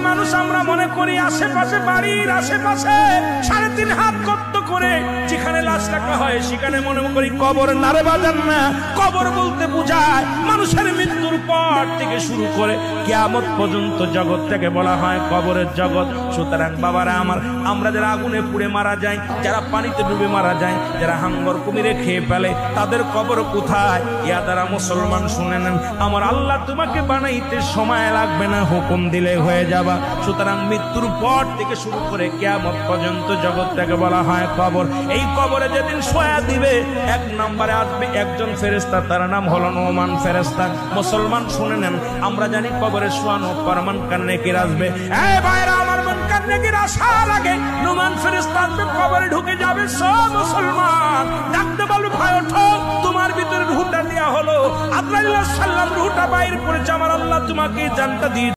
মানুষ আমরা মনে করি আশেপাশে, বাড়ির আশেপাশে 3.5 হাত গর্ত করে যেখানে লাশ রাখা হয় সেখানে মনে করি কবর। নারে বাজান না, কবর বলতে বোঝায় মানুষের মৃত্যুর পর থেকে শুরু করে কিয়ামত পর্যন্ত জগৎটাকে বলা হয় কবরের জগৎ। সুতরাং বাবারা আমার, আমরা যারা আগুনে পুড়ে মারা যায়, যারা পানিতে ডুবে মারা যায়, যারা হাঙ্গর কুমিরে খেয়ে ফেলে, তাদের কবর কোথায়? ইয়া দ্বারা মুসলমান শুনে নেন, আমার আল্লাহ তোমাকে বানাইতে সময় লাগবে না, হুকুম দিলে হয়ে যাবা। সুতরাং মৃত্যুর পর থেকে শুরু করে কিয়ামত পর্যন্ত জগৎটাকে বলা হয় কবর। এই কবরে যেদিন শোয়া দিবে, 1 নম্বরে আসবে একজন ফেরেশতা, তার নাম হলো নোমান ফেরেশতা। মুসলমান শুনে নেন, আমরা জানি কবরে শোয়ানো পর মুনকার নেকির আসবে। এই ভাইরা আমার, মুনকার নেকির আসার আগে নোমান ফেরেশতা আসবে, কবরে ঢুকে যাবে। সব মুসলমান ডাকতে বলবে, ভাই ওঠো, তোমার ভিতরে রূহটা দেয়া হলো। আজরাইল আলাইহিস সালাম রূহটা বাইর করেছে, আমার আল্লাহ তোমাকে জানটা দিয়ে